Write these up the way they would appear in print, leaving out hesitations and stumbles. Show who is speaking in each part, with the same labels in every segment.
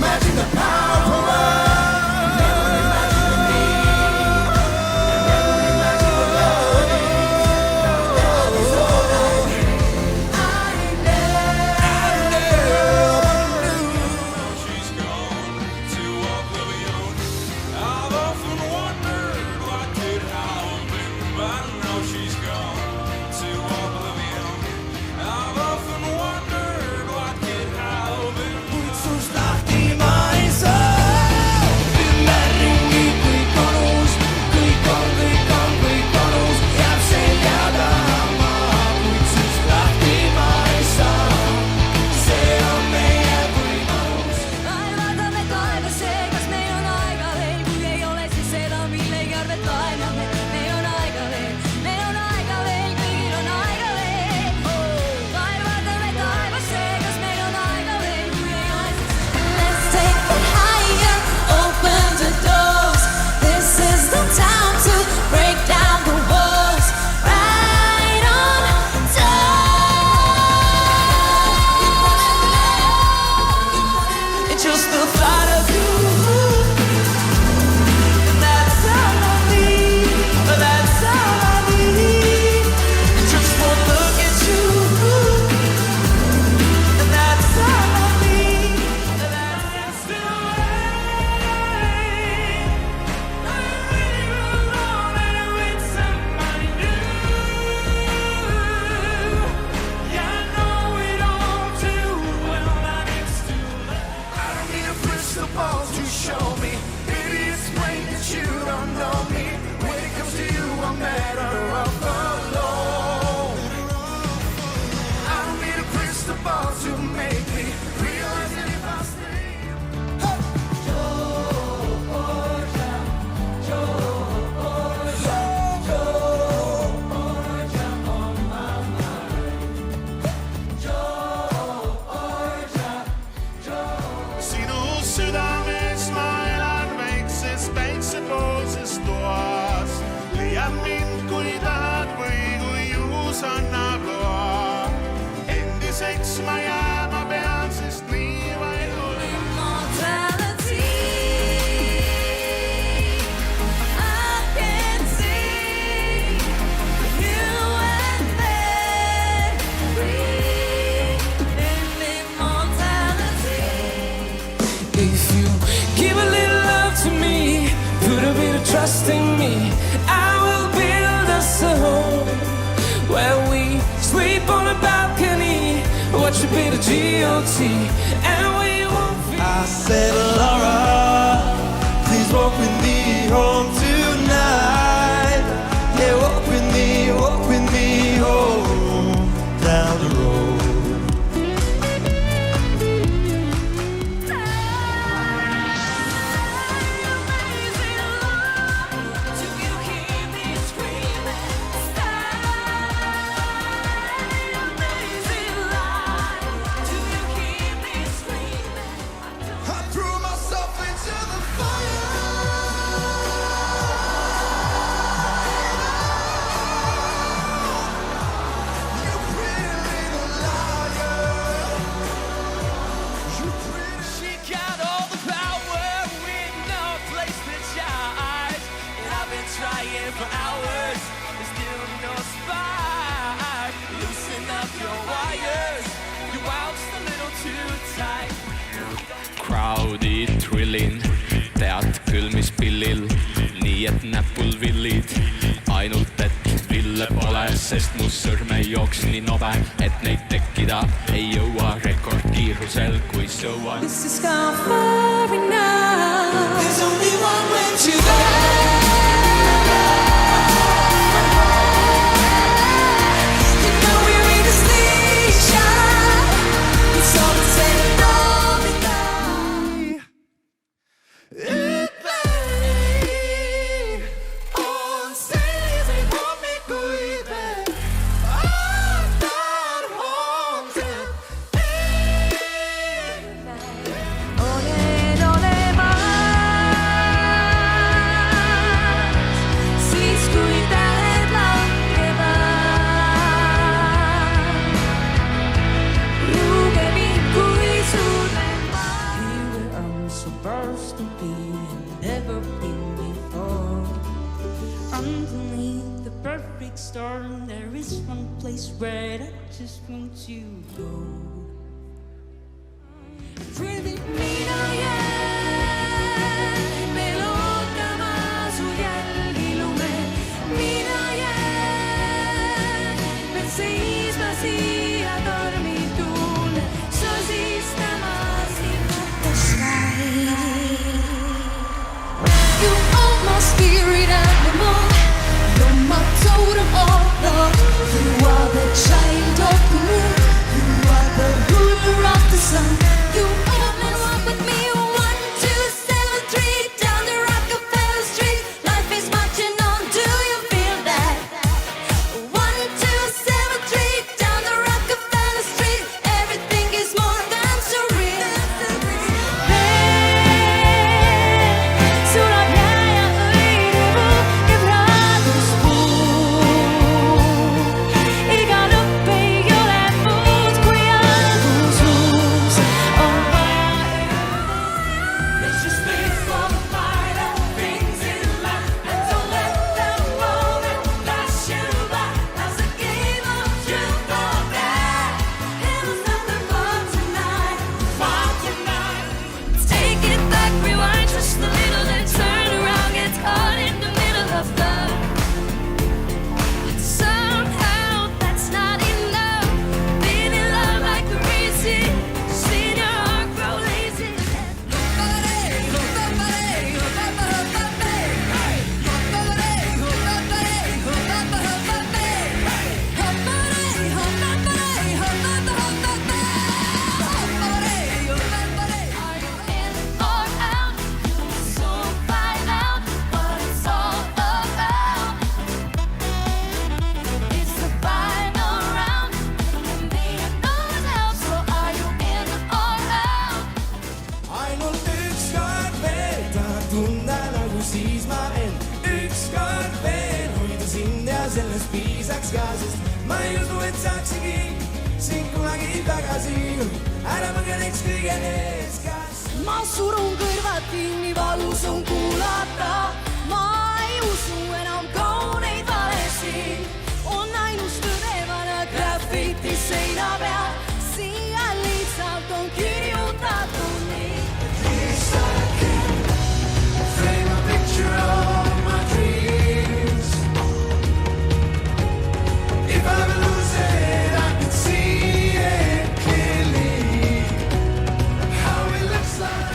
Speaker 1: imagine the power of love. Never imagine the need, and never imagine what love is. Love is all I need. I never knew.
Speaker 2: She's gone to oblivion. I've often wondered what could happen, but now she's gone to oblivion. I've often wondered what could happen.
Speaker 1: Slacht die Meise. Bimmering kõik kodus, jääb seljaga hamma. Kuid sus lahti Meise, see on meie võimalus.
Speaker 3: Laevadame taevasse, kas meil on aega veel? Kui ei ole, siis seda millegi arvet laename. Meil on aega veel, kõigil on aega veel. Laevadame taevasse, kas meil on aega veel? Kui ei ole, siis let's take it higher, open the doors. This is the time to break down the walls. Right on time. It's just the thought of you. That's all I need. That's all I need. Just one look at you. That's all I need. That's still right. I'm really alone and with somebody new. Yeah, I know it all too well, but it's too late.
Speaker 1: I don't need a crystal ball to show me. Maybe it's plain that you don't know me. When it comes to you, I'm better off alone. I don't need a crystal ball to make me realize that if I stay.
Speaker 2: Sinu südames ma elan väikses päiksepoolses toas. Leiad mind, kui tahad või kui juhus annab loa. Endiseks ma jääma pean, sest nii vaid olen.
Speaker 3: Immortality. I can see you and me breathe in immortality. If you give a little love to me, put a bit of trust in me, I will build us a home where we sleep on a balcony, watch a bit of GOT, and we won't feel.
Speaker 4: I said, Laura, please walk with me home tonight. Yeah, walk with me home down the road.
Speaker 1: I threw myself into the fire. You pretty little liar. You pretty.
Speaker 5: She got all the power with no place to charge. And I've been trying for hours, there's still no spark. Loosen up your wires, you bounced a little too tight.
Speaker 6: Crowd'i trillin, tead küll mis pillil, nii et näpul villid. Ainult et ville pole, sest mu sõrmejooks nii nobe, et neid tekkida ei jõua rekordkiirusel kui sõuan.
Speaker 3: This is gone far enough.
Speaker 1: There's only one way to go.
Speaker 3: You know we're in the station. It's all the same, all the time.
Speaker 1: On stage they want me good, but I'm not haunted.
Speaker 3: Olen oleva. spread. I just want you to go. Breathe minä jään pelottamaan sun jälkilume. Minä jään me seismasi ja tormituun. Sosistamaan the sky. You are my spirit animal. You're my totem of love. You are the child of the moon. You are the ruler of the sun. You come and walk with me. 1, 2, 7, 3 down the Rockefeller Street. Life is marching on. Do you feel that? 1, 2, 7, 3 down the Rockefeller Street. Everything is more than surreal. Sulla piaia öidevu ja pratuspuun. Ikä lõpp ei ole muud kui algusus. On vaja Let's just live for the minor things in life and don't let them moment pass you by. As a game of truth or dare, heaven's not the fun tonight. Take it back, rewind just a little and turn around. Get caught in the middle of love. But somehow that's not enough. Being in love like crazy, seeing your heart grow lazy. Are you in or out? So find out what it's all about. It's the final round. And me and no one else. So are you in or out?
Speaker 4: ainult ükskord veel tahan tunda nagu siis ma end. Ükskord veel hoida sind ja sellest piisaks ka, sest ma ei usu, et saaksingi sind kunagi tagasi. Ära põgeneks kõige ees, kas
Speaker 3: Ma surun kõrvad kinni, valus on kuulata. Ma ei usu enam kauneid valesid. On ainus tõde vana graffiti seina peal. Siia lihtsalt on kirjutatud nii.
Speaker 1: Frame a picture of my dreams. If I ever lose it, I can see it clearly. How it looks like.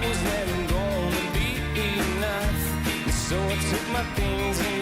Speaker 4: was never gonna be enough. And so I took my things and